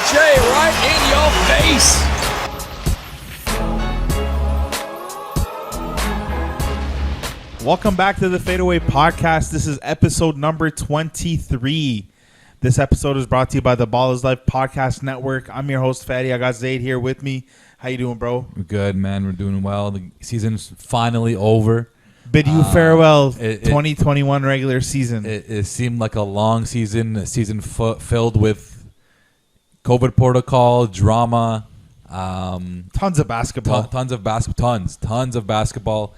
OJ right in your face. Welcome back to the Faedaway podcast. This is episode number 23. This episode is brought to you by the Ball is Life podcast network. I'm your host, Fatty. I got Zaid here with me. How you doing, bro? We're good, man. We're doing well. The season's finally over. Bid you farewell, 2021 regular season. It seemed like a long season, a season filled with COVID protocol, drama. Tons of basketball. Tons of basketball.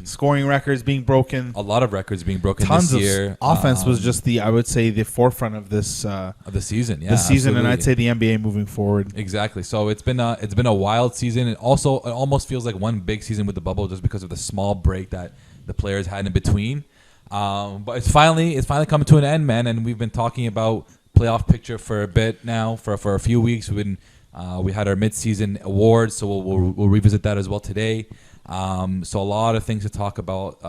Scoring records being broken. A lot of records being broken Tons this year. Of offense was just I would say, the forefront of this of the season. Yeah, the season, absolutely. and I'd say the NBA moving forward. Exactly. So it's been a wild season. It almost feels like one big season with the bubble, just because of the small break that the players had in between. But it's finally coming to an end, man. And we've been talking about playoff picture for a bit now, for a few weeks. We had our midseason awards, so we'll revisit that as well today. So a lot of things to talk about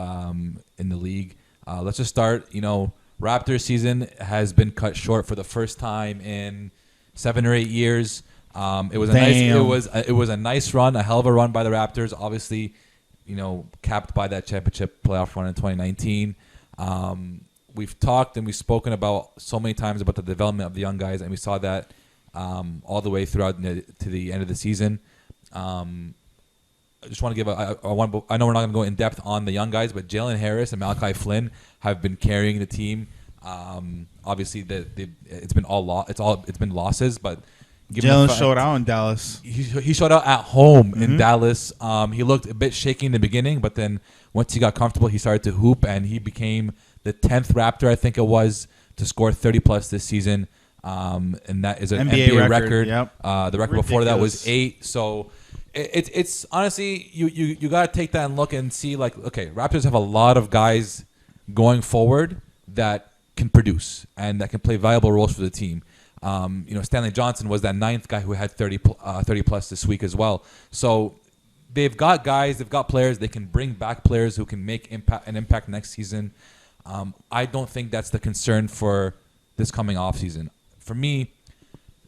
in the league. Let's just start. Raptors season has been cut short for the first time in 7 or 8 years. It was a nice run, a hell of a run by the Raptors. Obviously, capped by that championship playoff run in 2019. We've talked and we've spoken about so many times about the development of the young guys, and we saw that all the way throughout to the end of the season. I just want to give I know we're not going to go in depth on the young guys, but Jalen Harris and Malachi Flynn have been carrying the team. Obviously, it's been losses, but Jalen showed out in Dallas. He showed out at home in Dallas. He looked a bit shaky in the beginning, but then once he got comfortable, he started to hoop, and he became the 10th Raptor, I think it was, to score 30-plus this season. And that is an NBA record. Yep. The record before that was 8. So it's honestly, you got to take that and look and see, like, okay, Raptors have a lot of guys going forward that can produce and that can play valuable roles for the team. Stanley Johnson was that 9th guy who had 30 plus this week as well. So they've got guys, they've got players, they can bring back players who can make an impact next season. I don't think that's the concern for this coming offseason. For me,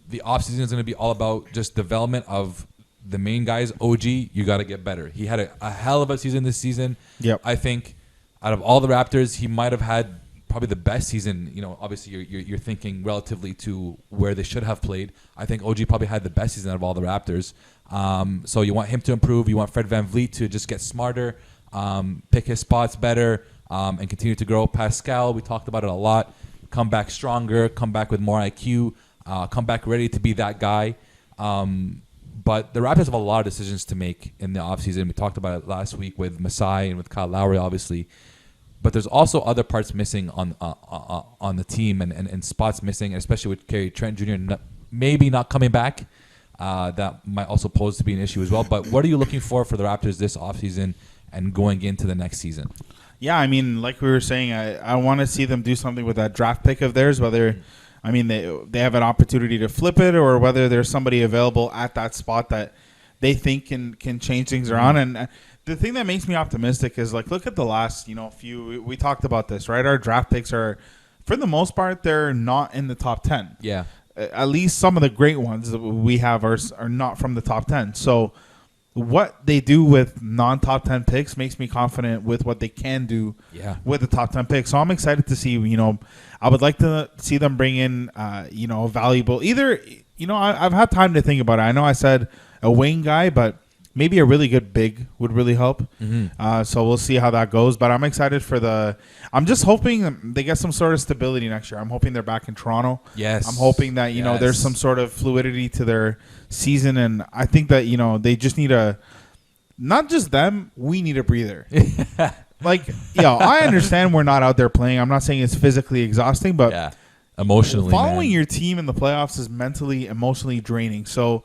the offseason is going to be all about just development of the main guys. OG, you got to get better. He had a hell of a season this season. Yep. I think out of all the Raptors, he might have had probably the best season. Obviously you're thinking relatively to where they should have played. I think OG probably had the best season out of all the Raptors. So you want him to improve. You want Fred VanVleet to just get smarter, pick his spots better, and continue to grow. Pascal, we talked about it a lot. Come back stronger, come back with more IQ, come back ready to be that guy. But the Raptors have a lot of decisions to make in the offseason. We talked about it last week with Masai and with Kyle Lowry, obviously. But there's also other parts missing on the team and spots missing, especially with Gary Trent Jr. Maybe not coming back. That might also pose to be an issue as well. But what are you looking for the Raptors this offseason and going into the next season? Yeah, I mean, like we were saying, I want to see them do something with that draft pick of theirs, whether, I mean, they have an opportunity to flip it or whether there's somebody available at that spot that they think can change things around. And the thing that makes me optimistic is, like, look at the last, few, we talked about this, right? Our draft picks are, for the most part, they're not in the top 10. Yeah. At least some of the great ones that we have are not from the top 10. So what they do with non-top 10 picks makes me confident with what they can do with the top 10 picks. So I'm excited to see, I would like to see them bring in, a valuable, either, I've had time to think about it. I know I said a wing guy, but maybe a really good big would really help. So we'll see how that goes. But I'm excited I'm just hoping they get some sort of stability next year. I'm hoping they're back in Toronto. Yes. I'm hoping that, there's some sort of fluidity to their season. And I think that, they just need not just them, we need a breather. Like, I understand we're not out there playing. I'm not saying it's physically exhausting, but emotionally, following your team in the playoffs is mentally, emotionally draining. So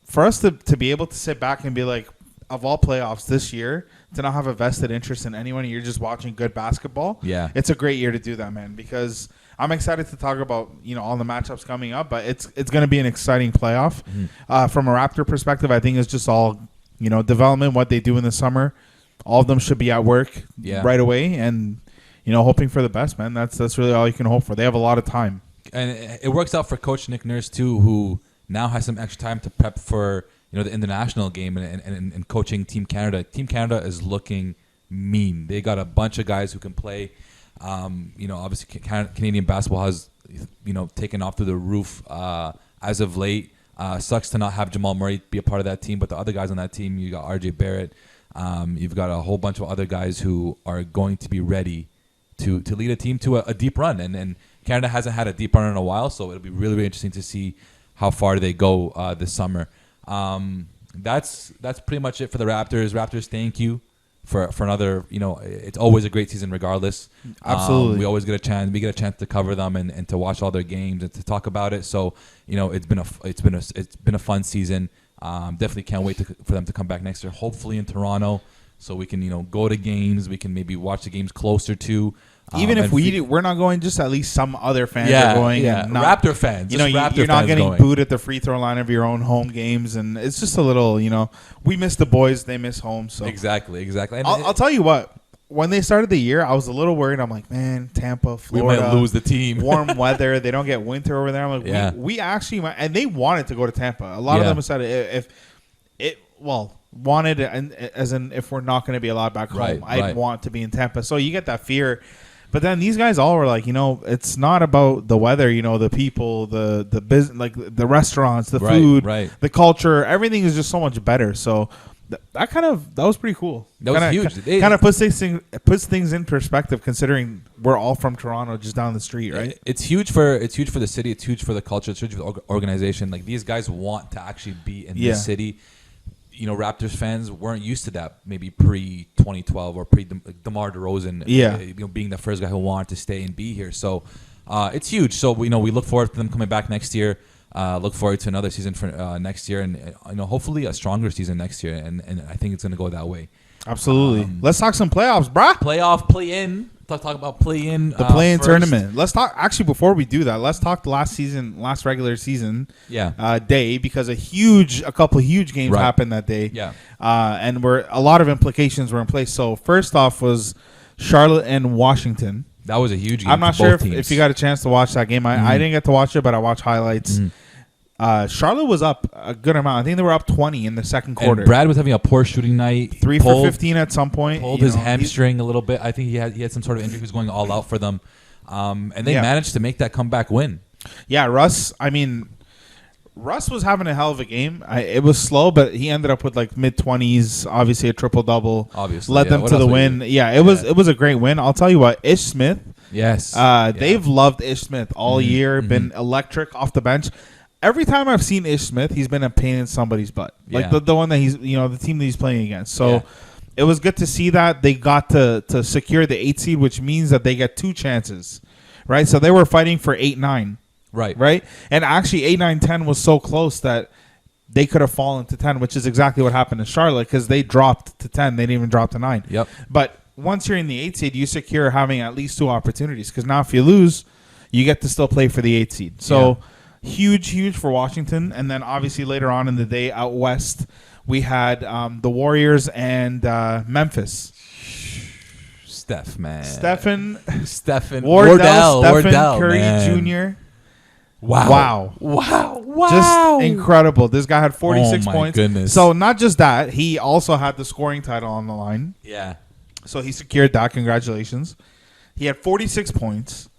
for us to be able to sit back and be like, of all playoffs this year, to not have a vested interest in anyone, you're just watching good basketball. Yeah, it's a great year to do that, man, because I'm excited to talk about, all the matchups coming up, but it's going to be an exciting playoff. From a Raptor perspective, I think it's just all, development, what they do in the summer. All of them should be at work right away and, hoping for the best, man. That's really all you can hope for. They have a lot of time. And it works out for Coach Nick Nurse, too, who now has some extra time to prep for the international game and coaching Team Canada. Team Canada is looking mean. They got a bunch of guys who can play. Obviously Canadian basketball has taken off through the roof as of late. Sucks to not have Jamal Murray be a part of that team, but the other guys on that team, you got RJ Barrett. You've got a whole bunch of other guys who are going to be ready to lead a team to a deep run. And Canada hasn't had a deep run in a while, so it'll be really, really interesting to see how far they go this summer. That's pretty much it for the Raptors. Raptors, thank you for another. It's always a great season regardless. Absolutely. We always get a chance. We get a chance to cover them and to watch all their games and to talk about it. So it's been a fun season. Definitely can't wait for them to come back next year. Hopefully in Toronto, so we can go to games. We can maybe watch the games closer to. Even if we're not going, just at least some other fans are going. Yeah, and not, Raptor fans. You're not getting booed at the free throw line of your own home games, and it's just a little. We miss the boys, they miss home. So exactly. And I'll tell you what. When they started the year, I was a little worried. I'm like, man, Tampa, Florida, we might lose the team. Warm weather, they don't get winter over there. I'm like, we actually might, and they wanted to go to Tampa. A lot of them said wanted, and as in if we're not going to be allowed back home, I'd want to be in Tampa. So you get that fear. But then these guys all were like, it's not about the weather, the people, the business, like the restaurants, the food, the culture, everything is just so much better. So that was pretty cool. That was huge. Kind of puts things in perspective, considering we're all from Toronto, just down the street, right? It's huge for the city. It's huge for the culture. It's huge for the organization. Like these guys want to actually be in this city. Raptors fans weren't used to that maybe pre-2012 or pre-DeMar DeRozan, being the first guy who wanted to stay and be here. So it's huge. So we look forward to them coming back next year. Look forward to another season for next year, and hopefully a stronger season next year. And I think it's going to go that way. Absolutely. Let's talk some playoffs, brah. Play-in. Talk about play-in. The play-in tournament. Let's talk. Actually, before we do that, let's talk the last regular season day, because a couple of huge games happened that day. Yeah. And a lot of implications were in place. So first off was Charlotte and Washington. That was a huge game. I'm not sure if you got a chance to watch that game. I didn't get to watch it, but I watched highlights. Charlotte was up a good amount. I think they were up 20 in the second quarter. And Brad was having a poor shooting night. 3 for 15 at some point. Pulled his hamstring a little bit. I think he had some sort of injury. He was going all out for them. And they managed to make that comeback win. Yeah, Russ was having a hell of a game. It was slow, but he ended up with like mid-20s, obviously a triple-double. Obviously. Led them to the win. It was a great win. I'll tell you what, Ish Smith. Yes. They've loved Ish Smith all year, been electric off the bench. Every time I've seen Ish Smith, he's been a pain in somebody's butt. Like the one that he's, the team that he's playing against. So it was good to see that they got to secure the 8 seed, which means that they get 2 chances, right? So they were fighting for 8-9. Right. And actually 8-9-10 was so close that they could have fallen to 10, which is exactly what happened in Charlotte, because they dropped to 10. They didn't even drop to 9. Yep. But once you're in the 8 seed, you secure having at least 2 opportunities, because now if you lose, you get to still play for the 8 seed. So huge for Washington. And then obviously later on in the day out west, we had the Warriors and Memphis. Stephen Wardell Curry man. Jr. Wow. Just incredible. This guy had 46 points. Goodness. So not just that, he also had the scoring title on the line. Yeah. So he secured that. Congratulations. He had 46 points.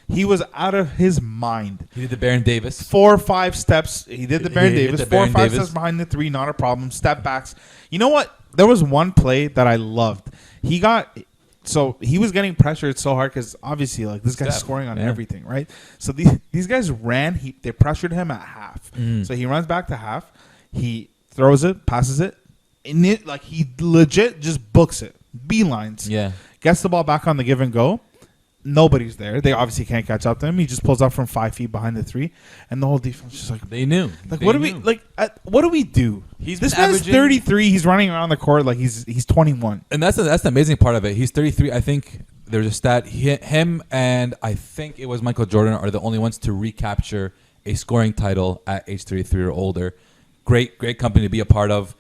He was out of his mind. He did the Baron Davis. 4 or 5 steps. He did the Baron Davis. 4 or 5 steps behind the 3, not a problem. Step backs. You know what? There was one play that I loved. He was getting pressured so hard because obviously, like, this guy's scoring on everything, right? So these guys ran. They pressured him at half. So he runs back to half. He throws it, passes it, and he legit just books it. Beelines. Yeah. Gets the ball back on the give and go. Nobody's there. They obviously can't catch up to him. He just pulls up from 5 feet behind the 3, and the whole defense is just like, they knew. Like, what do we do? This man's 33. He's running around the court like he's 21. And that's the amazing part of it. He's 33. I think there's a stat. Him and I think it was Michael Jordan are the only ones to recapture a scoring title at age 33 or older. Great company to be a part of.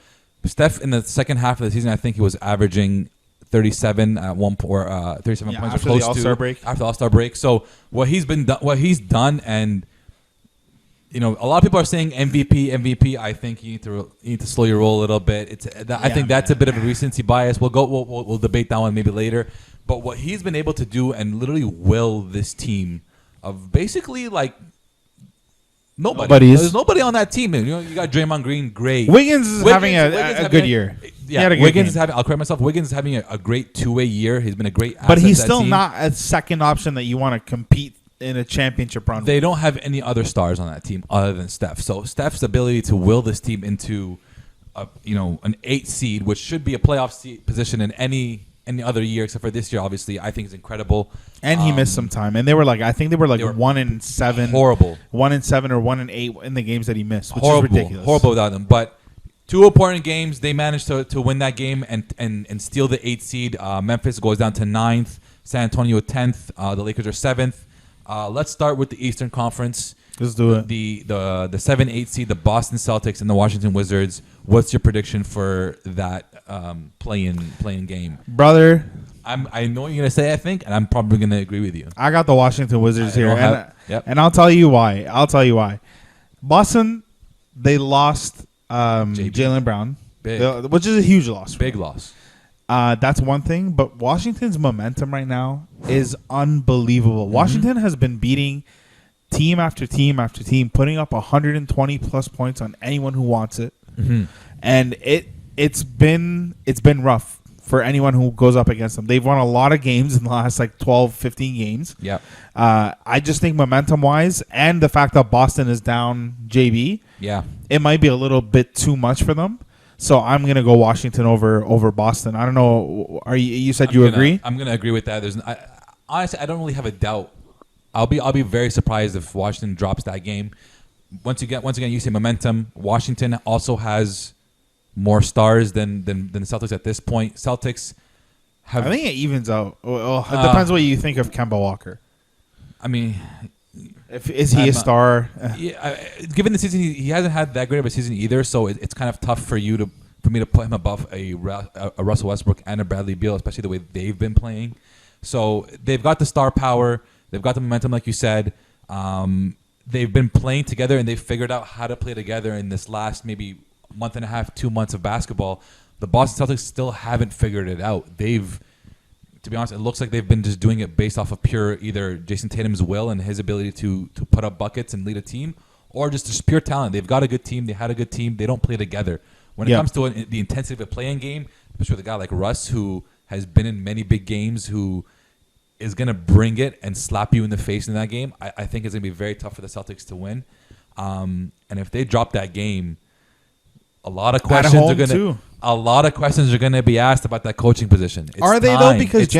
Steph in the second half of the season, I think he was averaging 37 at one point, or 37 points after or close the All-Star break. After the All-Star break. So what he's done, and a lot of people are saying MVP. I think you need to slow your roll a little bit. I think that's a bit of a recency bias. We'll debate that one maybe later. But what he's been able to do and literally will this team of basically like nobody. There's nobody on that team. You got Draymond Green, great. Wiggins is having a good year. Yeah, Wiggins is having. I'll correct myself. Wiggins is having a great two-way year. He's been a great asset. But he's still not a second option that you want to compete in a championship run. They don't have any other stars on that team other than Steph. So Steph's ability to will this team into an 8 seed, which should be a playoff seed position in any other year except for this year, obviously, I think is incredible. And he missed some time. And they were like 1-7. Horrible. 1-7 or 1-8 in the games that he missed, which horrible, is ridiculous. Horrible without them. But 2 important games, they managed to win that game and steal the 8 seed. Memphis goes down to 9th. San Antonio 10th. The Lakers are 7th. Let's start with the Eastern Conference. Let's do it. The 7-8 seed, the Boston Celtics and the Washington Wizards. What's your prediction for that play-in game? Brother, I know what you're gonna say, I think, and I'm probably gonna agree with you. I got the Washington Wizards here, yep. And I'll tell you why. Boston, they lost Jaylen Brown, which is a huge loss. Big loss. That's one thing, but Washington's momentum right now is unbelievable. Mm-hmm. Washington has been beating team after team after team, putting up 120 plus points on anyone who wants it, and it's been rough for anyone who goes up against them. They've won a lot of games in the last 12, 15 games. Yeah. I just think momentum wise, and the fact that Boston is down JB, it might be a little bit too much for them. So I'm gonna go Washington over Boston. I don't know. You said you agree? I'm gonna agree with that. Honestly, I don't really have a doubt. I'll be very surprised if Washington drops that game. Once again, you say momentum. Washington also has more stars than the Celtics at this point. Celtics have. I think it evens out. Well, it depends what you think of Kemba Walker. I mean, is he a star? Given the season, he hasn't had that great of a season either. So it's kind of tough for me to put him above a Russell Westbrook and a Bradley Beal, especially the way they've been playing. So they've got the star power. They've got the momentum, like you said. They've been playing together, and they've figured out how to play together in this last maybe month and a half, 2 months of basketball. The Boston Celtics still haven't figured it out. To be honest, it looks like they've been just doing it based off of pure either Jason Tatum's will and his ability to put up buckets and lead a team, or just pure talent. They've got a good team. They had a good team. They don't play together. When it comes to the intensity of a playing game, especially with a guy like Russ, who has been in many big games, who is going to bring it and slap you in the face in that game, I think it's going to be very tough for the Celtics to win. And if they drop that game, a lot of questions are going to be asked about that coaching position. Are they though? Because the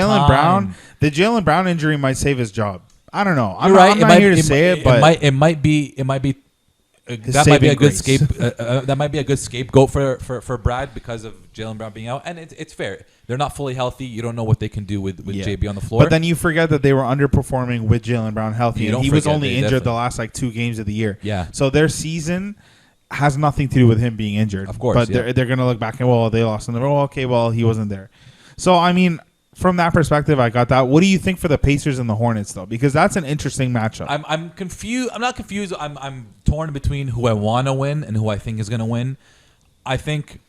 Jaylen Brown injury might save his job. I don't know. I'm not here to say it, but it might be that might be a good that might be a good scapegoat for Brad because of Jaylen Brown being out, and it's fair. They're not fully healthy. You don't know what they can do with JB on the floor. But then you forget that they were underperforming with Jaylen Brown healthy, and he was only injured the last 2 games of the year. Yeah. So their season has nothing to do with him being injured. Of course. But they're going to look back and, they lost. And he wasn't there. So, I mean, from that perspective, I got that. What do you think for the Pacers and the Hornets, though? Because that's an interesting matchup. I'm confused. I'm not confused. I'm torn between who I want to win and who I think is going to win. I think,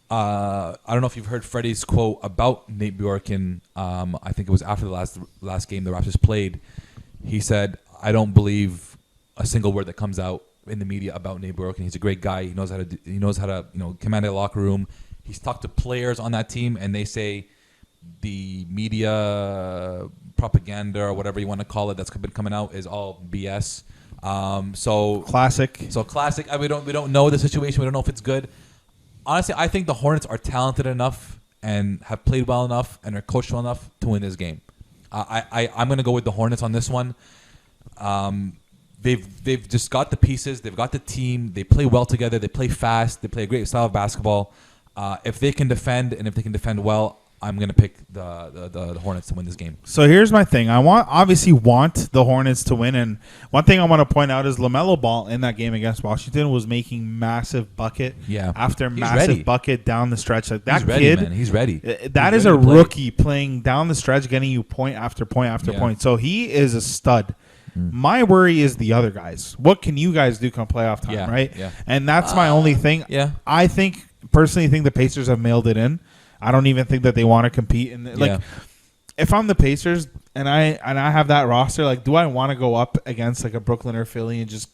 I don't know if you've heard Freddie's quote about Nate Bjorken. I think it was after the last game the Raptors played. He said, I don't believe a single word that comes out in the media about Nate Bjorken. He's a great guy. He knows how to command a locker room. He's talked to players on that team, and they say the media propaganda or whatever you want to call it that's been coming out is all BS. So classic. We don't know the situation. We don't know if it's good. Honestly, I think the Hornets are talented enough and have played well enough and are coached well enough to win this game. I'm going to go with the Hornets on this one. They've just got the pieces. They've got the team. They play well together. They play fast. They play a great style of basketball. If they can defend and if they can defend well, I'm going to pick the Hornets to win this game. So here's my thing. I obviously want the Hornets to win. And one thing I want to point out is LaMelo Ball in that game against Washington was making massive bucket after massive bucket down the stretch. Like that kid, man. He's ready. That is a rookie playing down the stretch, getting you point after point after point. So he is a stud. My worry is the other guys. What can you guys do come playoff time, right? Yeah. And that's my only thing. Yeah. I personally think the Pacers have mailed it in. I don't even think that they want to compete. And if I'm the Pacers and I have that roster, like, do I want to go up against like a Brooklyn or Philly and just,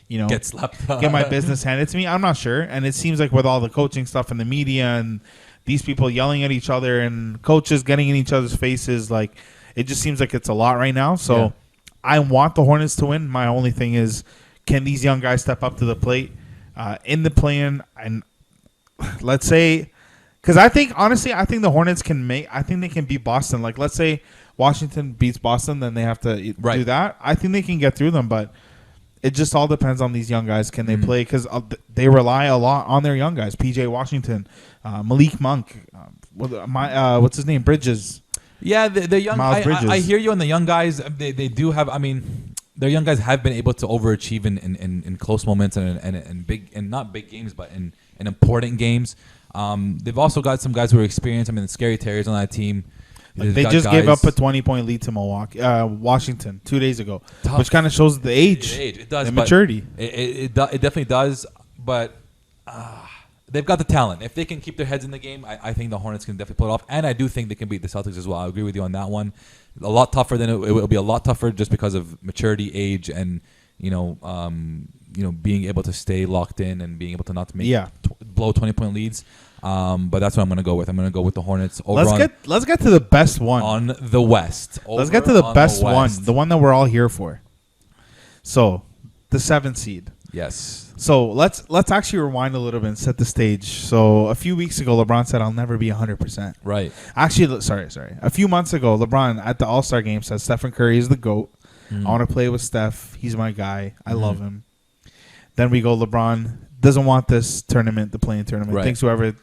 get slapped, get my business handed to me? I'm not sure. And it seems like with all the coaching stuff in the media and these people yelling at each other and coaches getting in each other's faces, like, it just seems like it's a lot right now. So I want the Hornets to win. My only thing is, can these young guys step up to the plate in the play-in? And let's say, because I think the Hornets can I think they can beat Boston. Like, let's say Washington beats Boston, then they have to do that. I think they can get through them, but it just all depends on these young guys. Can they play? Because they rely a lot on their young guys. P.J. Washington, Malik Monk, what's his name? Bridges. Yeah, the young. Bridges. I hear you on the young guys. They do have. I mean, their young guys have been able to overachieve in close moments and big and not big games, but in important games. They've also got some guys who are experienced. I mean, the Scary Terriers on that team. They just gave up a 20-point lead to Washington 2 days ago, which kind of shows the age. It does. The maturity. It definitely does. But they've got the talent. If they can keep their heads in the game, I think the Hornets can definitely pull it off. And I do think they can beat the Celtics as well. I agree with you on that one. A lot tougher than it will be a lot tougher just because of maturity, age, and being able to stay locked in and being able to not make blow 20-point leads. But that's what I'm going to go with. I'm going to go with the Hornets. Let's get to the best one on the West. Let's get to the best one, the one that we're all here for. So, the 7th seed. Yes. So let's actually rewind a little bit and set the stage. So a few weeks ago, LeBron said, "I'll never be 100%." Right. Actually, sorry. A few months ago, LeBron at the All-Star game said Stephen Curry is the GOAT. I want to play with Steph. He's my guy. I love him. Then we go, LeBron doesn't want this tournament, the play-in tournament. Right. Thinks whoever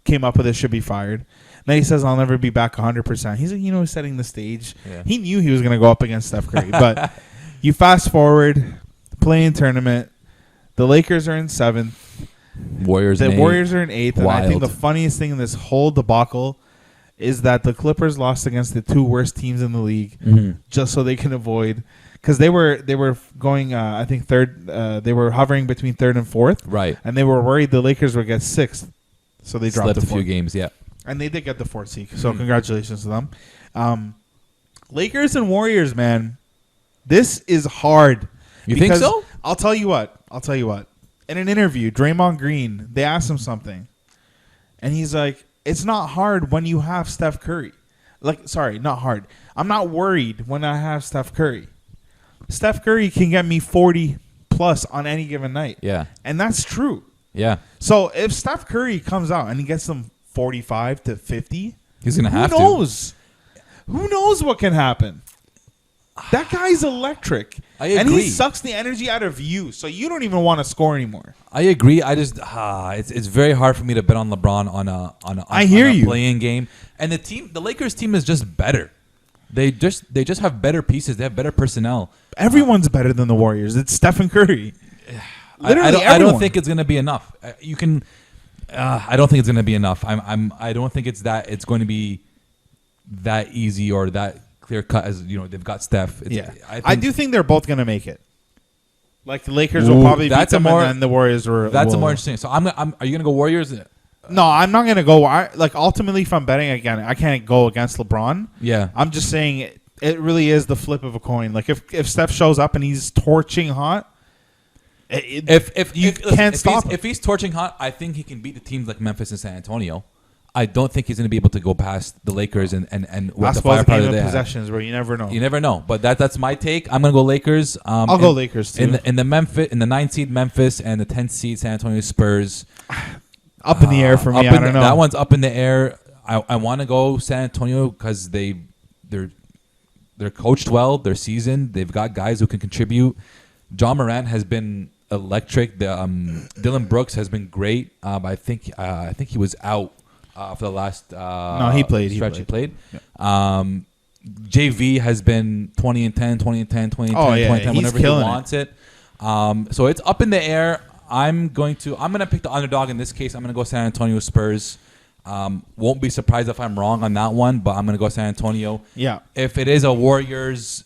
came up with it should be fired. Then he says, "I'll never be back 100%." He's like, setting the stage. Yeah. He knew he was going to go up against Steph Curry. But you fast forward, play-in tournament. The Lakers are in 7th. Warriors are in 8th. And I think the funniest thing in this whole debacle is that the Clippers lost against the 2 worst teams in the league just so they can avoid. Because they were going, I think, 3rd. They were hovering between 3rd and 4th. Right. And they were worried the Lakers would get 6th. So they dropped a few games, yeah. And they did get the 4th seed. So congratulations to them. Lakers and Warriors, man. This is hard. You think so? I'll tell you what. In an interview, Draymond Green, they asked him something. And he's like, it's not hard when you have Steph Curry. Not hard. I'm not worried when I have Steph Curry. Steph Curry can get me 40 plus on any given night. Yeah. And that's true. Yeah. So if Steph Curry comes out and he gets them 45 to 50, he's going to have to. Who knows? Who knows what can happen? That guy's electric. I agree. And he sucks the energy out of you, so you don't even want to score anymore. I agree. I just it's very hard for me to bet on LeBron on a play-in game. And the Lakers team is just better. They just have better pieces. They have better personnel. Everyone's better than the Warriors. It's Stephen Curry. Literally, I don't think it's going to be enough. I don't think it's going to be enough. I don't think it's going to be that easy or that clear cut as they've got Steph. I do think they're both going to make it. Like the Lakers will probably beat them, and then the Warriors were. That's a more interesting. So are you going to go Warriors? No, I'm not going to go. Ultimately, if I'm betting again, I can't go against LeBron. Yeah, I'm just saying it really is the flip of a coin. Like if Steph shows up and he's torching hot. If he's torching hot, I think he can beat the teams like Memphis and San Antonio. I don't think he's going to be able to go past the Lakers and with the firepower that they have. Possessions where you never know. You never know, but that's my take. I'm going to go Lakers. I'll go Lakers too. In the 9th seed Memphis and the 10th seed San Antonio Spurs. Up in the air for me. I don't know. That one's up in the air. I want to go San Antonio because they're coached well. They're seasoned. They've got guys who can contribute. John Morant has been electric. Dylan Brooks has been great. I think he was out for the last no, he played. Stretch he played. Yeah. JV has been 20 and 10, 20 and 10, 20 and 10, 20 and 10 whenever he wants it. So it's up in the air. I'm going to pick the underdog in this case. I'm going to go San Antonio Spurs. Won't be surprised if I'm wrong on that one, but I'm going to go San Antonio. Yeah. If it is a Warriors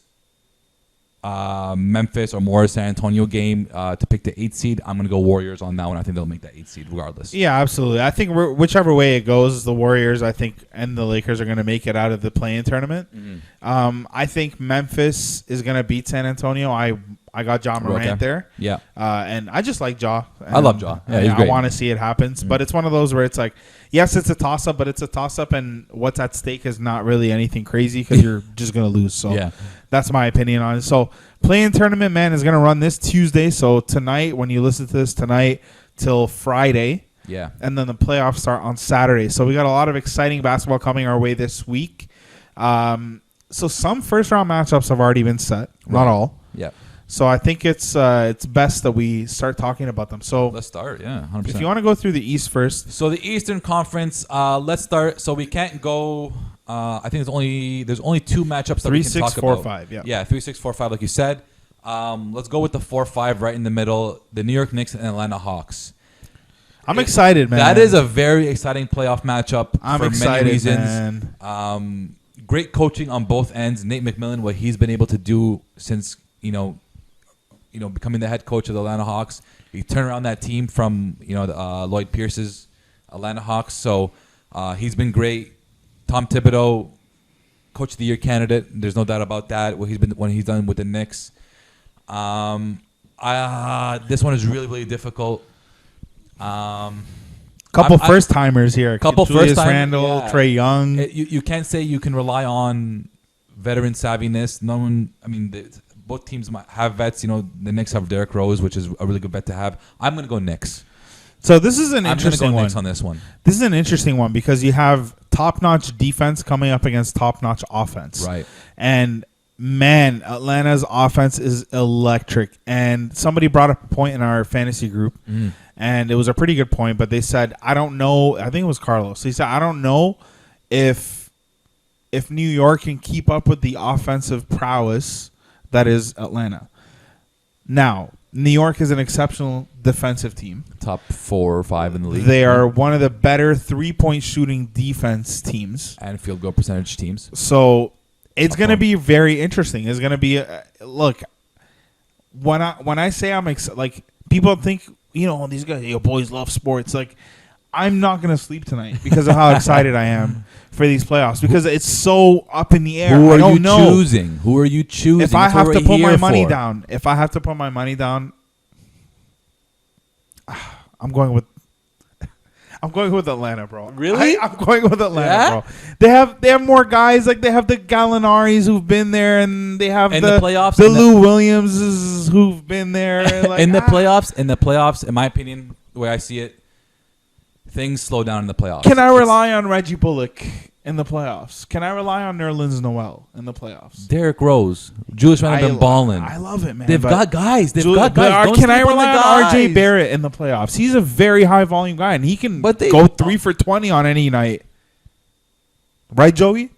Memphis or more San Antonio game to pick the 8th seed, I'm going to go Warriors on that one. I think they'll make that 8th seed regardless. Yeah, absolutely. I think whichever way it goes, the Warriors, I think, and the Lakers are going to make it out of the play-in tournament. Mm-hmm. I think Memphis is going to beat San Antonio. I got Ja Morant there. Yeah. And I just like Ja. I love Ja. Yeah, he's great. I want to see it happen. Mm-hmm. But it's one of those where it's like, yes, it's a toss-up, but it's a toss-up, and what's at stake is not really anything crazy because you're just going to lose. So that's my opinion on it. So play-in tournament, man, is going to run this Tuesday. So tonight, when you listen to this tonight, till Friday. Yeah. And then the playoffs start on Saturday. So we got a lot of exciting basketball coming our way this week. So some first-round matchups have already been set. Not all. Yeah. So I think it's best that we start talking about them. So let's start. Yeah, 100%. If you want to go through the East first. So the Eastern Conference, let's start. So we can't go. I think there's only 2 matchups that we can talk about. 3-6-4-5. Yeah. Yeah, 3-6-4-5, like you said. Let's go with the 4-5 right in the middle. The New York Knicks and Atlanta Hawks. I'm excited, man. That is a very exciting playoff matchup for excited, many reasons. Man. Great coaching on both ends. Nate McMillan, what he's been able to do since becoming the head coach of the Atlanta Hawks. He turned around that team from Lloyd Pierce's Atlanta Hawks. So he's been great. Tom Thibodeau, Coach of the Year candidate. There's no doubt about that. What he's done with the Knicks. This one is really, really difficult. Couple first timers here. Julius Randle, Trae Young. You can't say you can rely on veteran savviness. No one. I mean, both teams might have vets. The Knicks have Derrick Rose, which is a really good vet to have. I'm going to go Knicks. So this is an interesting one. Knicks on this one. This is an interesting one because you have top-notch defense coming up against top-notch offense. Right. And man, Atlanta's offense is electric. And somebody brought up a point in our fantasy group, and it was a pretty good point. But they said, I don't know. I think it was Carlos. He said, I don't know if New York can keep up with the offensive prowess that is Atlanta. Now, New York is an exceptional defensive team. Top 4 or 5 in the league. They are one of the better three-point shooting defense teams. And field goal percentage teams. So it's going to be very interesting. It's going to be look. When I say I'm like people think these guys, your boys love sports. Like I'm not going to sleep tonight because of how excited I am for these playoffs because it's so up in the air. Who are you choosing? Who are you choosing? If I have to put my money down, I'm going with Atlanta, bro. Really? I'm going with Atlanta, bro. They have more guys. Like they have the Gallinaris who've been there, and they have the playoffs, the Lou Williamses who've been there. Like, in the playoffs, in my opinion, the way I see it, things slow down in the playoffs. Can I rely on Reggie Bullock in the playoffs? Can I rely on Nerlens Noel in the playoffs? Derrick Rose, Julius Randle been balling. I love it, man. They've got guys. Can I rely on RJ Barrett in the playoffs? He's a very high volume guy, and he can go 3 for 20 on any night. Right, Joey?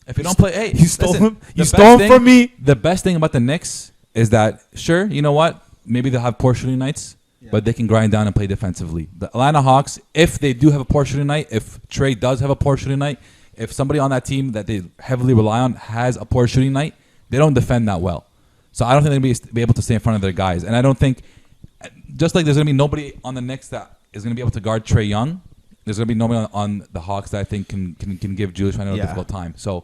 If you don't play, hey, you stole him. You stole him from me. The best thing about the Knicks is that, sure, you know what? Maybe they'll have poor shooting nights. But they can grind down and play defensively. The Atlanta Hawks, if they do have a poor shooting night, if Trae does have a poor shooting night, if somebody on that team that they heavily rely on has a poor shooting night, they don't defend that well. So I don't think they'll be able to stay in front of their guys. And I don't think, just like there's going to be nobody on the Knicks that is going to be able to guard Trae Young, there's going to be nobody on the Hawks that I think can give Julius Randle a difficult time. So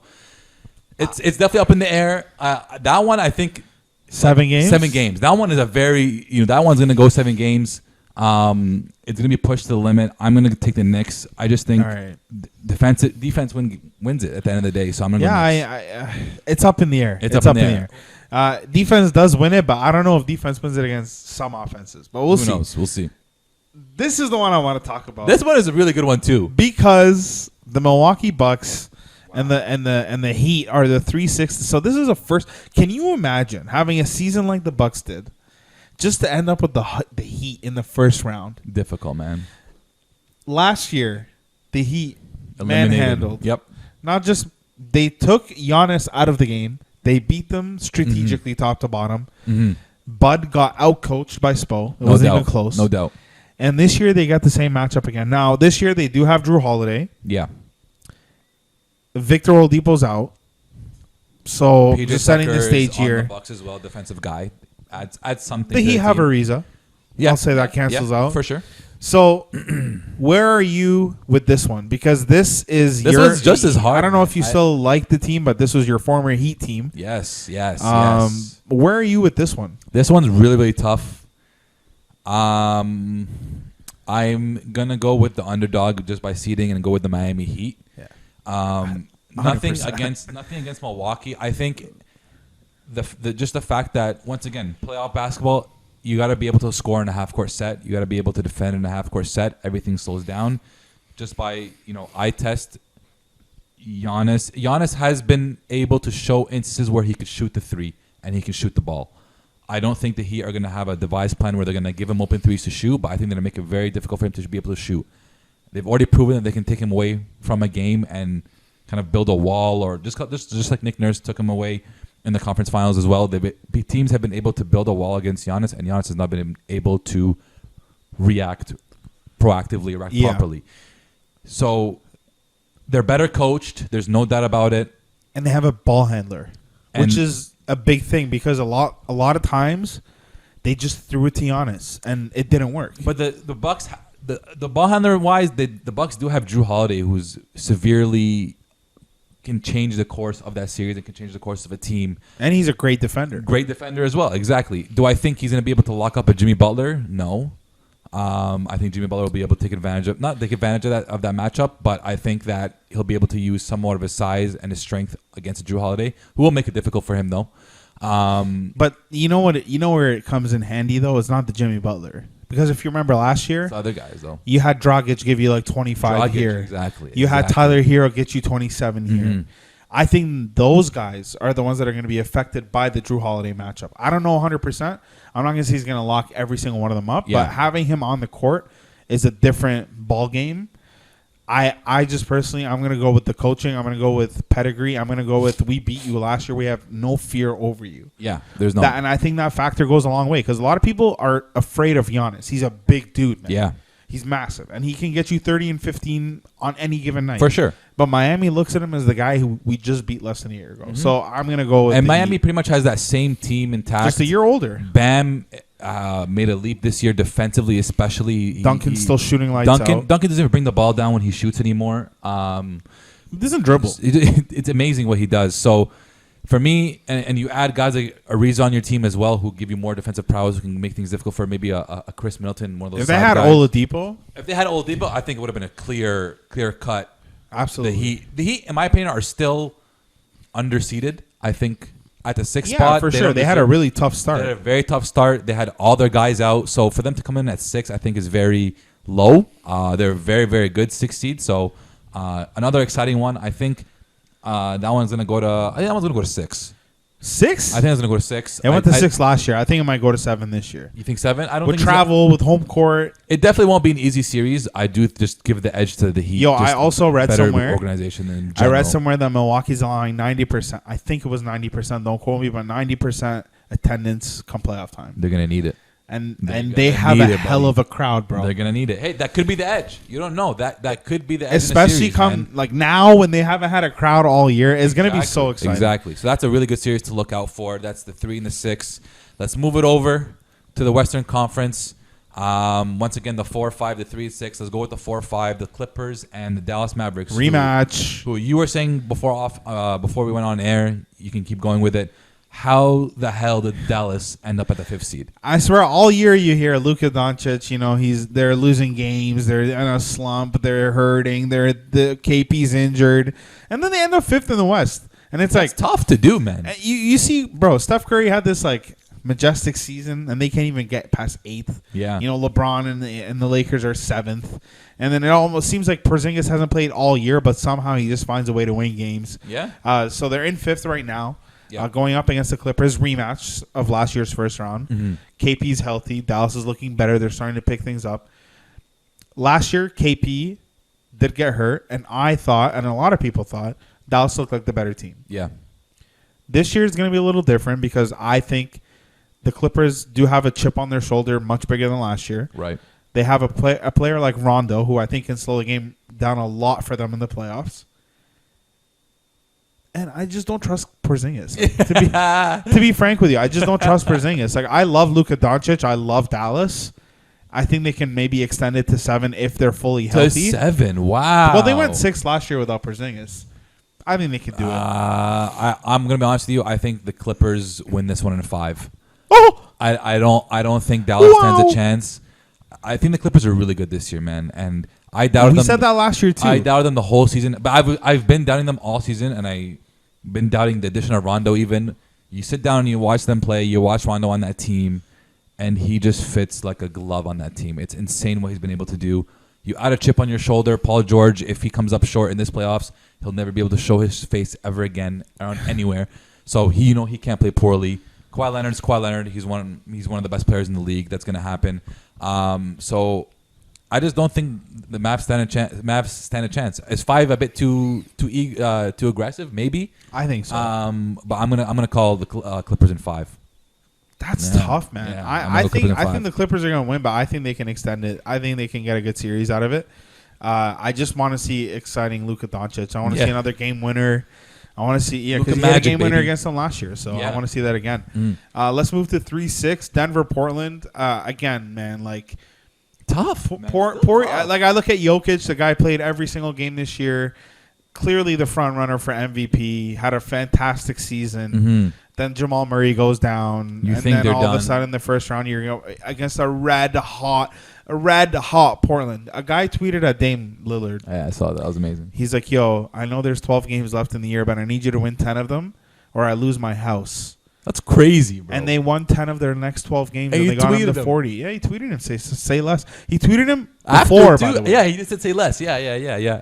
it's definitely up in the air. That one, I think... 7 games? 7 games. That one is a very, that one's going to go 7 games. It's going to be pushed to the limit. I'm going to take the Knicks. I just think defense wins it at the end of the day. So I'm going to go Knicks. It's up in the air. It's up in the air. Defense does win it, but I don't know if defense wins it against some offenses. But we'll see. Who knows? We'll see. This is the one I want to talk about. This one is a really good one too. Because the Milwaukee Bucks... And the Heat are the 3-6. So this is a first. Can you imagine having a season like the Bucks did, just to end up with the Heat in the first round? Difficult, man. Last year, the Heat manhandled. Yep. Not just they took Giannis out of the game. They beat them strategically, top to bottom. Mm-hmm. Bud got outcoached by Spo. It wasn't even close. No doubt. And this year they got the same matchup again. Now this year they do have Drew Holiday. Yeah. Victor Oladipo's out. So PJ just setting the Tucker stage is on here. the Bucks as well, defensive guy. Adds something. Did to he the have team. Ariza? Yeah, I'll say that cancels out for sure. So, where are you with this one? Because this one's just as hard. I don't know if you still like the team, but this was your former Heat team. Yes. Where are you with this one? This one's really, really tough. I'm gonna go with the underdog just by seeding and go with the Miami Heat. Yeah. Nothing against Milwaukee. I think the fact that, once again, playoff basketball, you got to be able to score in a half-court set. You got to be able to defend in a half-court set. Everything slows down. Just by, eye test, Giannis has been able to show instances where he could shoot the three and he can shoot the ball. I don't think the Heat are going to have a devised plan where they're going to give him open threes to shoot, but I think they're going to make it very difficult for him to be able to shoot. They've already proven that they can take him away from a game and kind of build a wall, or just like Nick Nurse took him away in the conference finals as well. Teams have been able to build a wall against Giannis, and Giannis has not been able to react properly. So they're better coached. There's no doubt about it. And they have a ball handler, which is a big thing because a lot of times they just threw it to Giannis and it didn't work. But the Bucks, the ball handler wise, the Bucks do have Drew Holiday, who's severely can change the course of that series and can change the course of a team. And he's a great defender. Great defender as well, exactly. Do I think he's going to be able to lock up a Jimmy Butler? No. I think Jimmy Butler will be able to take advantage of that matchup, but I think that he'll be able to use somewhat of his size and his strength against Drew Holiday, who will make it difficult for him though. But you know what? You know where it comes in handy though? It's not the Jimmy Butler. Because if you remember last year, it's other guys though. You had Dragic give you like 25 here. Exactly. You had Tyler Hero get you 27 here. I think those guys are the ones that are going to be affected by the Drew Holiday matchup. I don't know 100%. I'm not going to say he's going to lock every single one of them up, but having him on the court is a different ball game. I just personally, I'm going to go with the coaching. I'm going to go with pedigree. I'm going to go with we beat you last year. We have no fear over you. Yeah, there's no. And I think that factor goes a long way because a lot of people are afraid of Giannis. He's a big dude, man. Yeah. He's massive, and he can get you 30 and 15 on any given night. For sure. But Miami looks at him as the guy who we just beat less than a year ago. So I'm going to go with And Miami pretty much has that same team intact. Just a year older. Bam made a leap this year defensively, especially. Duncan's still shooting lights out. Duncan doesn't even bring the ball down when he shoots anymore. He doesn't dribble. It's amazing what he does. So for me, and you add guys like Ariza on your team as well, who give you more defensive prowess, who can make things difficult for maybe a Chris Middleton, one of those. If they had Oladipo, I think it would have been a clear cut. Absolutely. The Heat, in my opinion, are still underseeded. I think at the sixth spot. Yeah, for sure. They had a really tough start. They had a very tough start. They had all their guys out. So for them to come in at 6, I think is very low. They're very, very good 6 seed. So another exciting one. I think that one's gonna go to. I think that one's gonna go to 6. 6? I think it's gonna go to 6. It went to 6 last year. I think it might go to 7 this year. You think 7? I don't with think travel, with home court. It definitely won't be an easy series. I do just give the edge to the Heat. Yo, I also read somewhere organization in general. I read somewhere that Milwaukee's allowing 90%. I think it was 90%. Don't quote me, but 90% attendance come playoff time. They're gonna need it. And they have a hell of a crowd, bro. They're gonna need it. Hey, that could be the edge. You don't know that could be the edge. Especially in the series, like now when they haven't had a crowd all year, it's gonna be so exciting. Exactly. So that's a really good series to look out for. That's the 3 and the 6. Let's move it over to the Western Conference. Once again, the 4-5, the 3-6. Let's go with the 4-5, the Clippers and the Dallas Mavericks. Rematch. Who you were saying before we went on air? You can keep going with it. How the hell did Dallas end up at the 5th seed? I swear, all year you hear Luka Doncic. You know they're losing games. They're in a slump. They're hurting. The KP's injured, and then they end up 5th in the West. And it's That's tough to do, man. You see, bro. Steph Curry had this like majestic season, and they can't even get past 8th. Yeah. You know, LeBron and the Lakers are 7th, and then it almost seems like Porzingis hasn't played all year, but somehow he just finds a way to win games. Yeah. So they're in 5th right now. Yeah. Going up against the Clippers, rematch of last year's first round. Mm-hmm. KP's healthy. Dallas is looking better. They're starting to pick things up. Last year, KP did get hurt, and I thought, and a lot of people thought, Dallas looked like the better team. Yeah. This year is going to be a little different because I think the Clippers do have a chip on their shoulder much bigger than last year. Right. They have a player like Rondo, who I think can slow the game down a lot for them in the playoffs. And I just don't trust Porzingis. To be frank with you, I just don't trust Porzingis. Like, I love Luka Doncic. I love Dallas. I think they can maybe extend it to 7 if they're fully healthy. To 7, wow. Well, they went 6 last year without Porzingis. I think they can do it. I'm gonna be honest with you. I think the Clippers win this one in 5. Oh, I don't think Dallas stands a chance. I think the Clippers are really good this year, man, and I doubted them. We said that last year too. I doubted them the whole season, but I've been doubting them all season, and I've been doubting the addition of Rondo. Even you sit down and you watch them play, you watch Rondo on that team, and he just fits like a glove on that team. It's insane what he's been able to do. You add a chip on your shoulder, Paul George. If he comes up short in this playoffs, he'll never be able to show his face ever again around anywhere. So he can't play poorly. Kawhi Leonard's Kawhi Leonard. He's one of the best players in the league. That's going to happen. So I just don't think the Mavs stand a chance. Is 5 a bit too aggressive? Maybe. I think so. But I'm gonna call the Clippers in 5. That's tough, man. Yeah, I think the Clippers are going to win, but I think they can extend it. I think they can get a good series out of it. I just want to see exciting Luka Doncic. I want to see another game winner. I want to see because he had a game winner against them last year, so I want to see that again. Let's move to 3-6 Denver Portland. Again, man, like tough. Like I look at Jokic, the guy played every single game this year. Clearly the front runner for MVP. Had a fantastic season. Then Jamal Murray goes down, and then all of a sudden, the first round, you're against a red hot Portland. A guy tweeted at Dame Lillard. Yeah, I saw that. That was amazing. He's like, "Yo, I know there's 12 games left in the year, but I need you to win 10 of them, or I lose my house." That's crazy, bro. And they won 10 of their next 12 games, and they got him to 40. Yeah, he tweeted him, say less. He tweeted him before, by the way. Yeah, he just said say less. Yeah.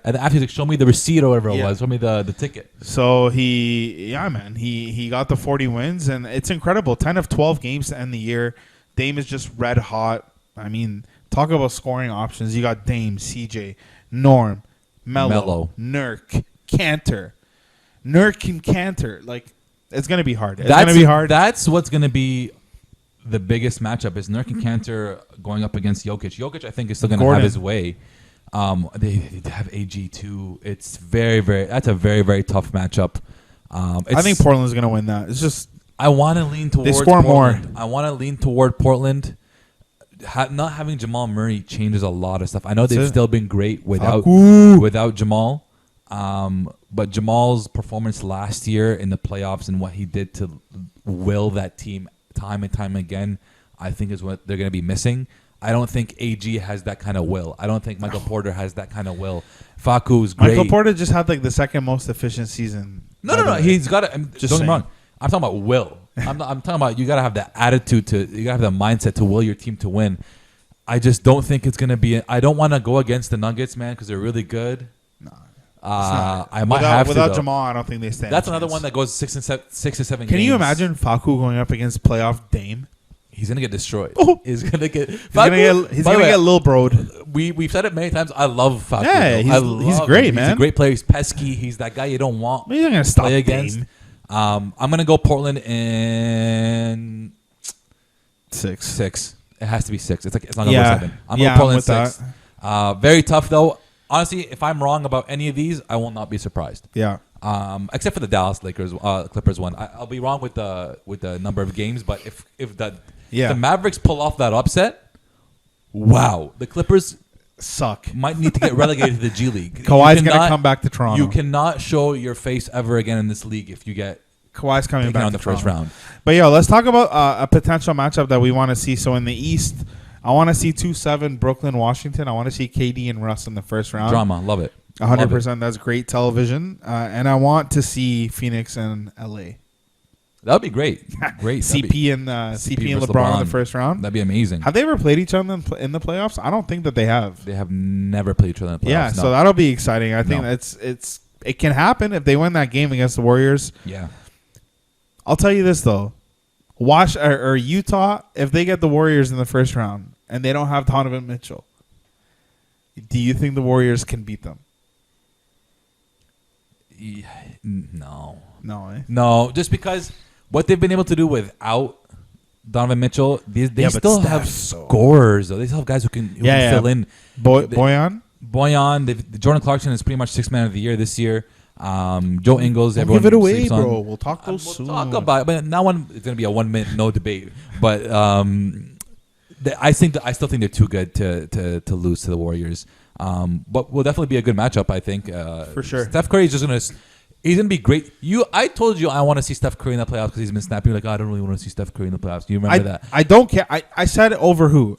And after he's like, show me the receipt or whatever it was. Show me the ticket. So he got the 40 wins, and it's incredible. 10 of 12 games to end the year. Dame is just red hot. I mean, talk about scoring options. You got Dame, CJ, Norm, Melo. Nurk, Cantor. Nurk and Cantor. Like, it's going to be hard. It's going to be hard. That's what's going to be the biggest matchup is Nurk and Cantor going up against Jokic. Jokic, I think, is still going to have his way. They have AG too. It's that's a very, very tough matchup. I think Portland's going to win that. It's just I want to lean towards Portland. More. I want to lean toward Portland. Not having Jamal Murray changes a lot of stuff. I know they've still been great without Jamal. But Jamal's performance last year in the playoffs and what he did to will that team time and time again, I think is what they're going to be missing. I don't think AG has that kind of will. I don't think Michael Porter has that kind of will. Facu's great. Michael Porter just had like the second most efficient season. No. He's got it. Just don't get me wrong. I'm talking about will. I'm talking about you got to have the attitude you got to have the mindset to will your team to win. I just don't think it's going to be. I don't want to go against the Nuggets, man, because they're really good. No. I might have to. Without Jamal, I don't think they stand. That's another one that goes 6 to 7 games. Can you imagine Facu going up against playoff Dame? He's gonna get destroyed. Oh. He's gonna get. He's gonna get Lil Bro'd. We've said it many times. I love Facu. Yeah, he's great, man. He's a great player. He's pesky. He's that guy you don't want. He's not gonna stop play against. Dame. I'm gonna go Portland in 6. It has to be 6. It's not gonna go 7. I'm going Portland 6. Very tough though. Honestly, if I'm wrong about any of these, I will not be surprised. Yeah. Except for the Dallas Clippers one, I'll be wrong with the number of games. But if the Mavericks pull off that upset, wow, the Clippers suck. Might need to get relegated to the G League. Kawhi's gonna come back to Toronto. You cannot show your face ever again in this league if you get Kawhi's coming back on to the first round. But let's talk about a potential matchup that we want to see. So in the East, I want to see 2-7 Brooklyn, Washington. I want to see KD and Russ in the first round. Drama, love it. 100%. That's great television. And I want to see Phoenix and LA. That would be great. Great. CP and LeBron in the first round. That'd be amazing. Have they ever played each other in the playoffs? I don't think that they have. They have never played each other in the playoffs. Yeah, so that'll be exciting. I think it can happen if they win that game against the Warriors. Yeah. I'll tell you this though, Utah, if they get the Warriors in the first round and they don't have Donovan Mitchell, do you think the Warriors can beat them? No. No, just because what they've been able to do without Donovan Mitchell, they still have scorers. Though. They still have guys who can fill in. Boyan? Jordan Clarkson is pretty much 6th man of the year this year. Joe Ingles, everyone give it away, sleeps on. bro. We'll talk those soon. Talk about it, but now it's going to be a 1 minute no debate. But I still think they're too good to lose to the Warriors. But will definitely be a good matchup, I think. For sure. Steph Curry is just going to. He's gonna be great. I told you I want to see Steph Curry in the playoffs because he's been snapping like, I don't really want to see Steph Curry in the playoffs. Do you remember that? I don't care. I said over who?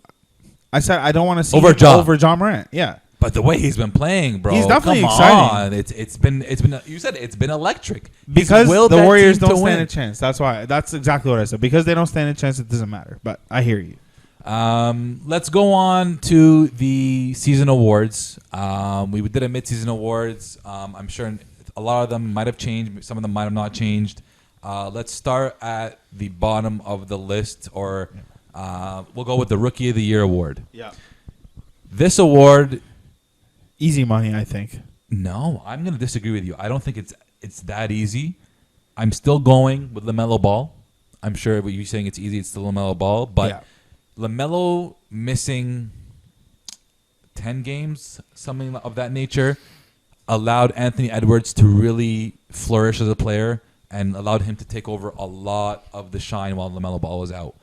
I said I don't want to see over John Morant. Yeah. But the way he's been playing, bro, he's definitely come exciting. on. It's been you said it's been electric because the Warriors don't stand a chance. That's why. That's exactly what I said. Because they don't stand a chance, it doesn't matter. But I hear you. Let's go on to the season awards. We did a mid-season awards. I'm sure a lot of them might have changed. Some of them might have not changed. Let's start at the bottom of the list, or we'll go with the Rookie of the Year award. Yeah. This award, easy money, I think. No, I'm going to disagree with you. I don't think it's that easy. I'm still going with LaMelo Ball. I'm sure what you're saying it's easy. It's still LaMelo Ball, but LaMelo missing 10 games, something of that nature, allowed Anthony Edwards to really flourish as a player and allowed him to take over a lot of the shine while LaMelo Ball was out.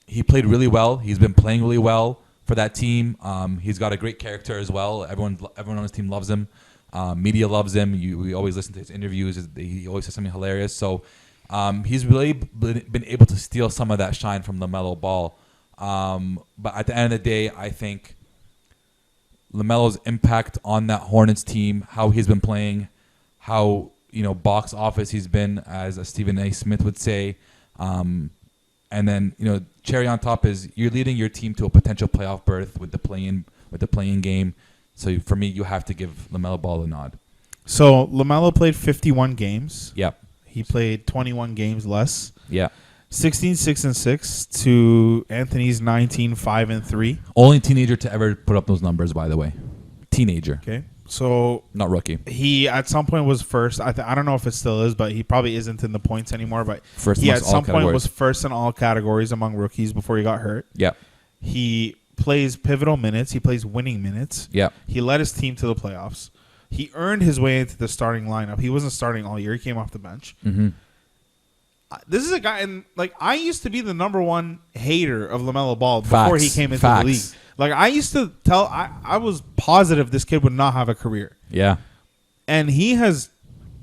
He played really well. He's been playing really well for that team. He's got a great character as well. Everyone on his team loves him. Media loves him. We always listen to his interviews. He always says something hilarious. So he's really been able to steal some of that shine from LaMelo Ball. But at the end of the day, I think LaMelo's impact on that Hornets team, how he's been playing, how box office he's been, as Stephen A. Smith would say, and then cherry on top is you're leading your team to a potential playoff berth with the play-in game. So for me, you have to give LaMelo Ball a nod. So LaMelo played 51 games. Yep. He played 21 games less. Yeah. 16-6-6 to Anthony's 19-5-3. Only teenager to ever put up those numbers, by the way. Teenager. Okay. So not rookie. He at some point was first. I don't know if it still is, but he probably isn't in the points anymore. But first he at some point was first in all categories among rookies before he got hurt. Yeah. He plays pivotal minutes. He plays winning minutes. Yeah. He led his team to the playoffs. He earned his way into the starting lineup. He wasn't starting all year. He came off the bench. Mm-hmm. This is a guy, and I used to be the number one hater of LaMelo Ball before he came into the league. I used to I was positive this kid would not have a career. Yeah. And he has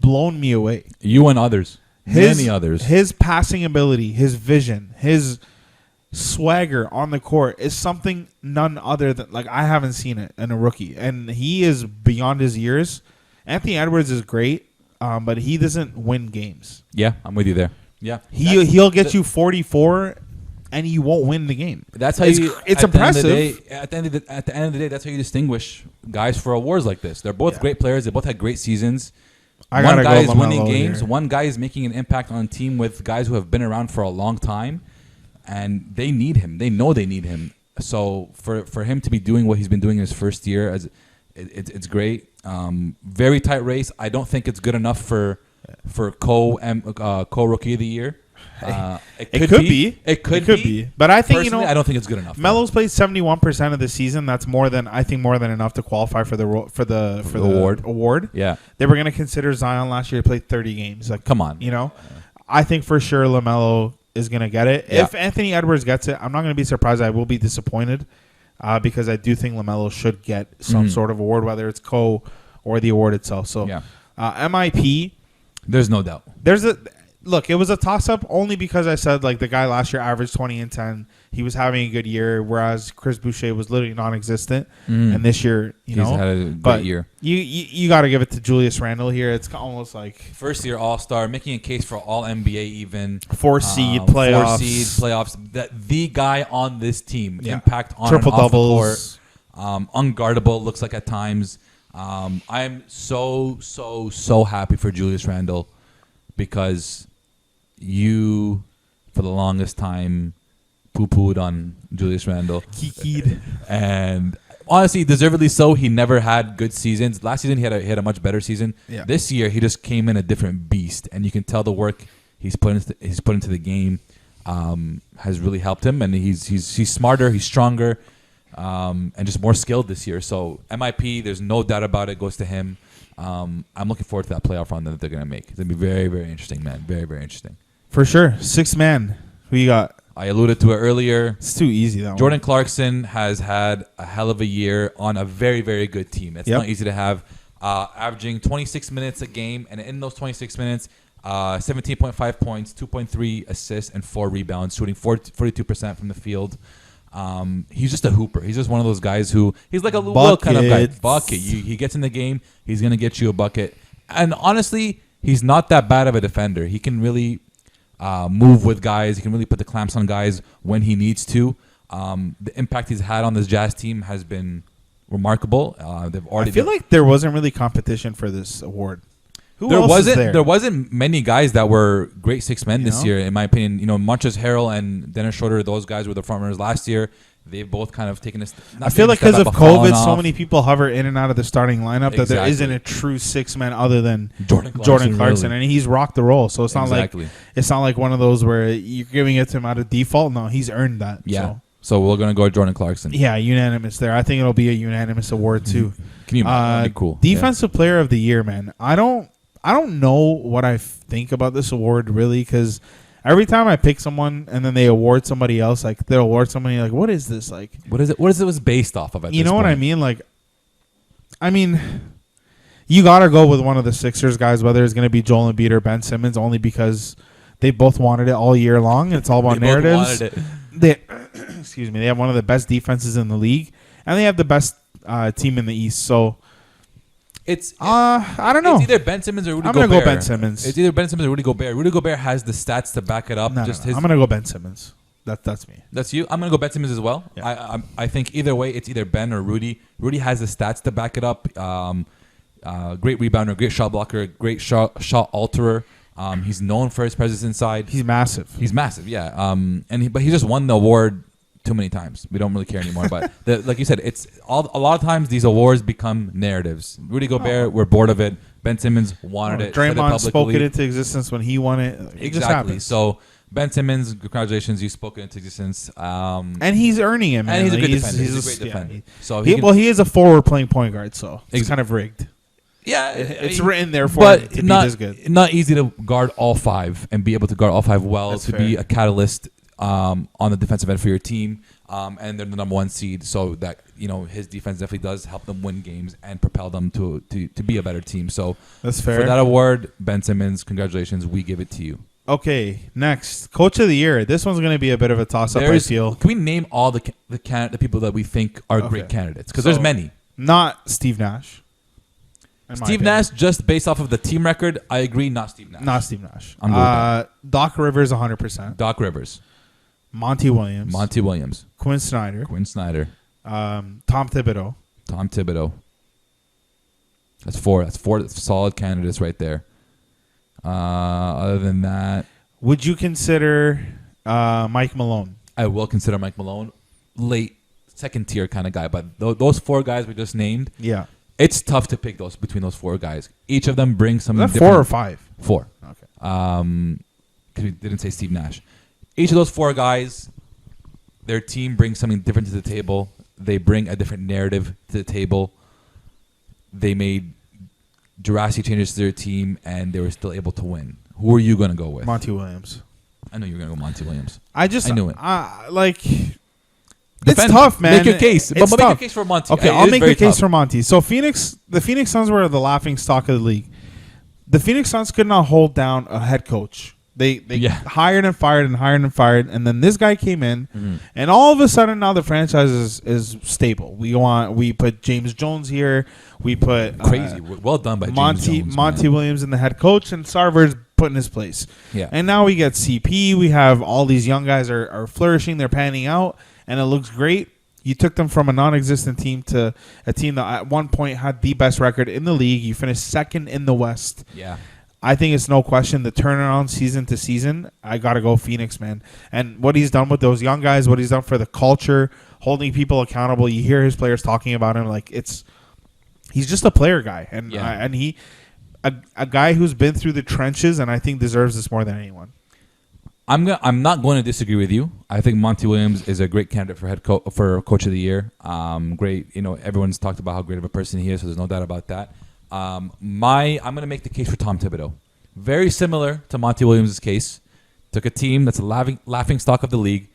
blown me away. You and others. Many others. His passing ability, his vision, his swagger on the court is something none other than I haven't seen it in a rookie. And he is beyond his years. Anthony Edwards is great, but he doesn't win games. Yeah, I'm with you there. Yeah. He'll get you 44 and you won't win the game. That's how it's impressive. At the end of the day, that's how you distinguish guys for awards like this. They're both great players. They both had great seasons. One guy is winning games. One guy is making an impact on a team with guys who have been around for a long time, and they need him. They know they need him. So for him to be doing what he's been doing in his first year, it's great. Very tight race. I don't think it's good enough for co-rookie of the year. It could be. It could be. But I think personally, I don't think it's good enough. Melo's played 71% of the season. That's more than enough to qualify for the award. Yeah. They were going to consider Zion last year. He played 30 games. Come on. I think for sure LaMelo is going to get it. Yeah. If Anthony Edwards gets it, I'm not going to be surprised. I will be disappointed because I do think LaMelo should get some sort of award, whether it's co or the award itself. So MIP. There's no doubt. Look, it was a toss-up only because I said the guy last year averaged 20 and 10. He was having a good year, whereas Chris Boucher was literally non-existent. And this year, he's had a great year. You got to give it to Julius Randle here. It's almost like first-year All-Star, making a case for All NBA even. 4-seed playoffs. The guy on this team, impact on triple and off doubles, the court, unguardable. Looks like at times. I'm so happy for Julius Randle because you, for the longest time, poo-pooed on Julius Randle. Kikied. And honestly, deservedly so. He never had good seasons. Last season, he had a much better season. Yeah. This year, he just came in a different beast. And you can tell the work he's put into the game has really helped him. And he's smarter, he's stronger, and just more skilled this year. So MIP, there's no doubt about it, goes to him. I'm looking forward to that playoff run that they're going to make. It's going to be very, very interesting, man. Very, very interesting. For sure. Sixth man. Who you got? I alluded to it earlier. It's too easy, that Jordan one. Clarkson has had a hell of a year on a very, very good team. It's not easy to have. Averaging 26 minutes a game, and in those 26 minutes, 17.5 points, 2.3 assists, and 4 rebounds, shooting 42% from the field. He's just a hooper. He's just one of those guys who he's like a Lou Will kind of guy. Bucket. He gets in the game, he's gonna get you a bucket. And honestly, he's not that bad of a defender. He can really move with guys. He can really put the clamps on guys when he needs to. The impact he's had on this Jazz team has been remarkable. I feel like there wasn't really competition for this award. Who else is there? There wasn't many guys that were great six men this year, in my opinion. Montrezl Harrell and Dennis Schroeder, those guys were the front runners last year. They've both kind of taken a. I feel like because of COVID, so many people hover in and out of the starting lineup that there isn't a true six man other than Jordan Clarkson, and he's rocked the role. So it's not like one of those where you're giving it to him out of default. No, he's earned that. Yeah. So we're gonna go with Jordan Clarkson. Yeah, unanimous there. I think it'll be a unanimous award too. Can you imagine? That'd be cool. Defensive Player of the Year, man. I don't know what I think about this award really, because every time I pick someone and then they award somebody else, like they'll award somebody, like, what is this? Like, what is it? What is it was based off of? You know what I mean? Like, you gotta go with one of the Sixers guys, whether it's gonna be Joel Embiid or Ben Simmons, only because they both wanted it all year long. It's all about narratives. Excuse me. They have one of the best defenses in the league, and they have the best team in the East. So I don't know. It's either Ben Simmons or Rudy Gobert. I'm gonna go Ben Simmons. It's either Ben Simmons or Rudy Gobert. Rudy Gobert has the stats to back it up. I'm gonna go Ben Simmons. That's me. That's you. I'm gonna go Ben Simmons as well. Yeah. I think either way, it's either Ben or Rudy. Rudy has the stats to back it up. Great rebounder, great shot blocker, great shot alterer. He's known for his presence inside. He's massive. Yeah. But he just won the award too many times. We don't really care anymore. But like you said, a lot of times these awards become narratives. Rudy Gobert, we're bored of it. Ben Simmons wanted it. Draymond spoke it into existence when he won it. It just happens. So Ben Simmons, congratulations, you spoke it into existence. And he's earning it, man. And he's a good defender. He's a great defender. So he is a forward playing point guard, so it's kind of rigged. Yeah, it's written there for it to be this good. Not easy to guard all five and be able to guard all five well. That's to fair. Be a catalyst on the defensive end for your team, and they're the number one seed, so that his defense definitely does help them win games and propel them to be a better team. So that's fair. For that award, Ben Simmons, congratulations. We give it to you. Okay, next, Coach of the Year. This one's going to be a bit of a toss-up, I feel. Can we name all the people that we think are great candidates? Because there's many. Not Steve Nash. Steve Nash, just based off of the team record, I agree, not Steve Nash. Not Steve Nash. I'm good with that. Doc Rivers, 100%. Doc Rivers. Monty Williams. Quinn Snyder. Tom Thibodeau. That's four solid candidates right there. Other than that, would you consider Mike Malone? I will consider Mike Malone. Late second tier kind of guy, but those four guys we just named, it's tough to pick between those four guys. Each of them brings something different. 4 or 5? 4. Okay. Because we didn't say Steve Nash. Each of those 4 guys, their team brings something different to the table. They bring a different narrative to the table. They made drastic changes to their team, and they were still able to win. Who are you going to go with? Monty Williams. I know you were going to go Monty Williams. I knew it. It's tough, man. Make your case. But make your case for Monty. Okay, I'll make the case for Monty. So the Phoenix Suns were the laughing stock of the league. The Phoenix Suns could not hold down a head coach. They hired and fired, and then this guy came in, and all of a sudden now the franchise is stable. We put James Jones here. We put crazy. Well done by Monty James Jones, Monty Williams in the head coach, and Sarver's put in his place. Yeah, and now we get CP. We have all these young guys are flourishing. They're panning out, and it looks great. You took them from a non-existent team to a team that at one point had the best record in the league. You finished second in the West. Yeah. I think it's no question the turnaround season to season. I got to go Phoenix, man. And what he's done with those young guys, what he's done for the culture, holding people accountable. You hear his players talking about him like he's just a player guy. And he a guy who's been through the trenches, and I think deserves this more than anyone. I'm not going to disagree with you. I think Monty Williams is a great candidate for for Coach of the Year. Great, everyone's talked about how great of a person he is, so there's no doubt about that. I'm going to make the case for Tom Thibodeau. Very similar to Monty Williams' case. Took a team that's a laughing stock of the league,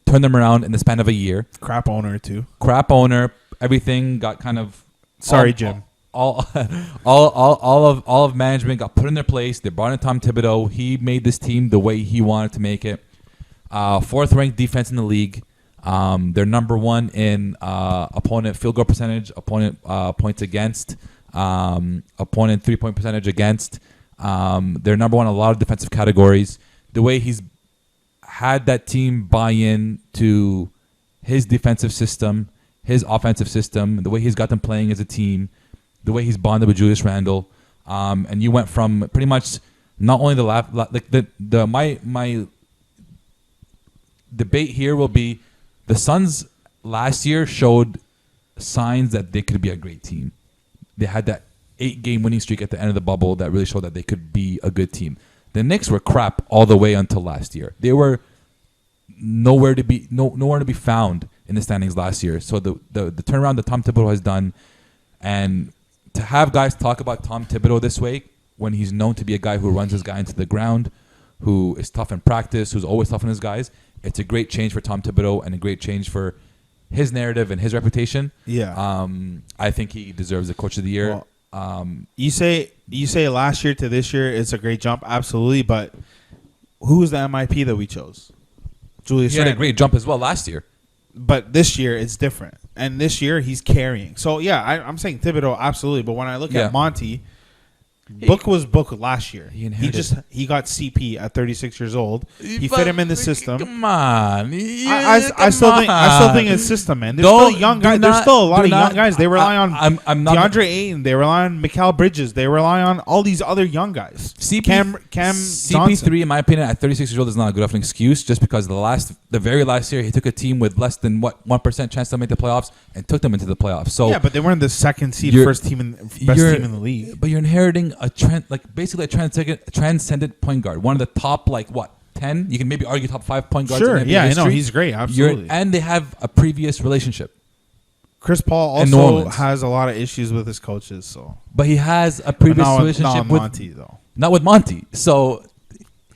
turned them around in the span of a year. Crap owner too. Crap owner. Everything got kind of. Sorry, Jim. All of management got put in their place. They brought in Tom Thibodeau. He made this team the way he wanted to make it. Fourth ranked defense in the league. They're number one in opponent field goal percentage, opponent points against, opponent 3-point percentage against. They're number one in a lot of defensive categories. The way he's had that team buy in to his defensive system, his offensive system, the way he's got them playing as a team, the way he's bonded with Julius Randle, and you went from pretty much not only my debate here will be the Suns last year showed signs that they could be a great team. They had that 8-game winning streak at the end of the bubble that really showed that they could be a good team. The Knicks were crap all the way until last year. They were nowhere to be found in the standings last year. So the turnaround that Tom Thibodeau has done, and to have guys talk about Tom Thibodeau this way when he's known to be a guy who runs his guy into the ground, who is tough in practice, who's always tough on his guys, it's a great change for Tom Thibodeau and a great change for his narrative and his reputation. Yeah. I think he deserves the Coach of the Year. Well, you say last year to this year, it's a great jump, absolutely. But who was the MIP that we chose? Julius He had a Randle. great jump as well last year. But this year it's different, and this year he's carrying. So yeah, I'm saying Thibodeau absolutely. But when I look at Monty, Book was Book last year. He got CP at 36 years old. He fit him in the system. Come on, I still think it's system, man. There's still young guys. There's still a lot of young guys. They rely on DeAndre Ayton. They rely on Mikal Bridges. They rely on all these other young guys. Cam CP3, in my opinion, at 36 years old is not a good enough excuse. Just because the very last year he took a team with less than 1% chance to make the playoffs and took them into the playoffs. So yeah, but they weren't the second seed, best team in the league. But you're inheriting a basically a transcendent point guard, one of the top 10. You can maybe argue top 5 point guards. Sure, in NBA yeah, history. I know he's great, absolutely. And they have a previous relationship. Chris Paul also has a lot of issues with his coaches, so. But he has a previous relationship with Monty, though. Not with Monty, so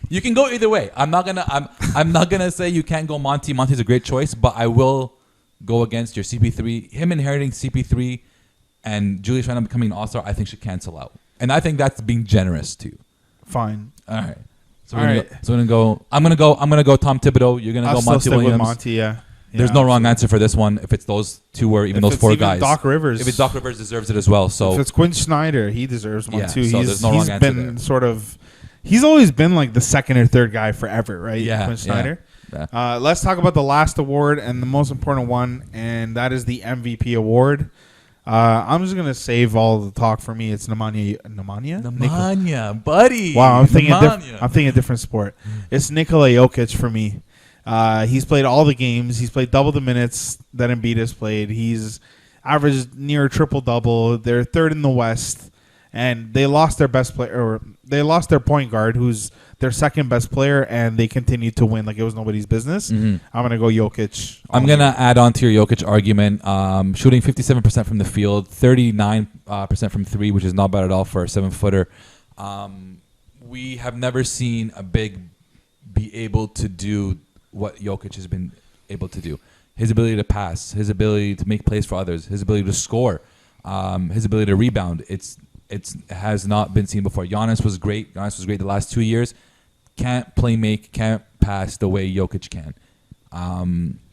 you can go either way. I'm not gonna say you can't go Monty. Monty's a great choice, but I will go against your CP3. Him inheriting CP3 and Julius Randle becoming an all-star, I think should cancel out. And I think that's being generous too. Fine. All right. So we're gonna go. I'm gonna go Tom Thibodeau. You're gonna go Monty Williams. With Monty, yeah. There's no wrong answer for this one. If it's those two or even those four guys. Doc Rivers. If it's Doc Rivers, deserves it as well. So if it's Quinn Snyder, he deserves one too. So there's no wrong answer there. He's always been like the second or third guy forever, right? Yeah. Quinn Snyder. Yeah. Let's talk about the last award and the most important one, and that is the MVP award. I'm just gonna save all the talk for me. It's Nemanja, buddy. Wow, I'm thinking a different sport. It's Nikola Jokic for me. He's played all the games. He's played double the minutes that Embiid has played. He's averaged near triple-double. They're third in the West, and they lost their best player, or they lost their point guard, who's their second best player, and they continued to win like it was nobody's business. Mm-hmm. I'm going to go Jokic. I'm going to add on to your Jokic argument. Shooting 57% from the field, 39% from three, which is not bad at all for a 7-footer. We have never seen a big be able to do what Jokic has been able to do. His ability to pass, his ability to make plays for others, his ability to score, his ability to rebound. It has not been seen before. Giannis was great. The last 2 years. Can't make, can't pass the way Jokic can.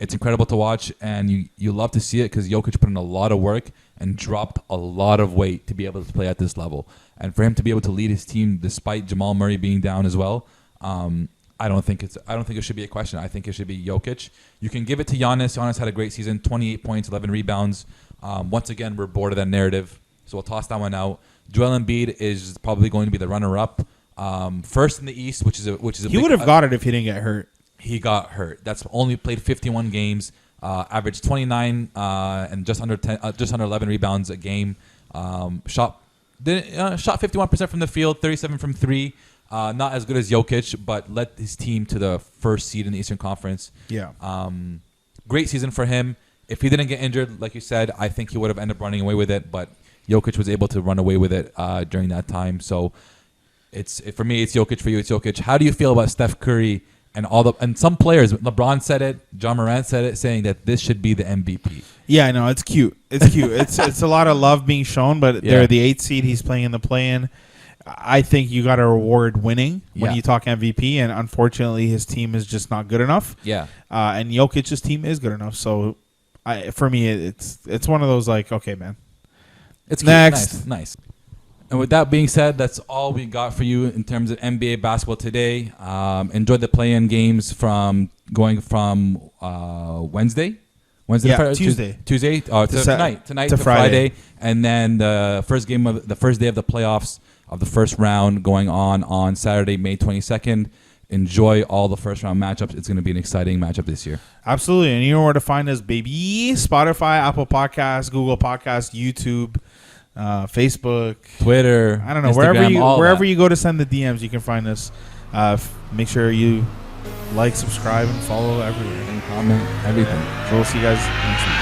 It's incredible to watch, and you love to see it because Jokic put in a lot of work and dropped a lot of weight to be able to play at this level. And for him to be able to lead his team despite Jamal Murray being down as well, I don't think it should be a question. I think it should be Jokic. You can give it to Giannis. Giannis had a great season, 28 points, 11 rebounds. Once again, we're bored of that narrative, so we'll toss that one out. Joel Embiid is probably going to be the runner-up. First in the East, which is a he would have got it if he didn't get hurt. He got hurt. That's only played 51 games, averaged 29 and just under 11 rebounds a game. Shot 51% from the field, 37 from three. Not as good as Jokic, but led his team to the first seed in the Eastern Conference. Yeah. Great season for him. If he didn't get injured, like you said, I think he would have ended up running away with it. But Jokic was able to run away with it during that time. So for me, it's Jokic. For you, it's Jokic. How do you feel about Steph Curry and some players? LeBron said it. John Morant said it, saying that this should be the MVP. Yeah, I know. It's cute. It's cute. it's a lot of love being shown, but they're the 8th seed. He's playing in the play-in. I think you got to reward winning when you talk MVP, and unfortunately, his team is just not good enough. Yeah. And Jokic's team is good enough. So, for me, it's one of those like, okay, man. It's cute. Next. Nice. And with that being said, that's all we got for you in terms of NBA basketball today. Enjoy the play-in games from Wednesday. Tuesday to tonight to Friday, and then the first day of the playoffs of the first round going on Saturday, May 22nd. Enjoy all the first round matchups. It's going to be an exciting matchup this year. Absolutely, and you know where to find us, baby. Spotify, Apple Podcasts, Google Podcasts, YouTube, Facebook, Twitter. I don't know, Instagram, wherever you go to send the DMs, you can find us. Make sure you like, subscribe, and follow everywhere. And comment, everything. So we'll see you guys next week.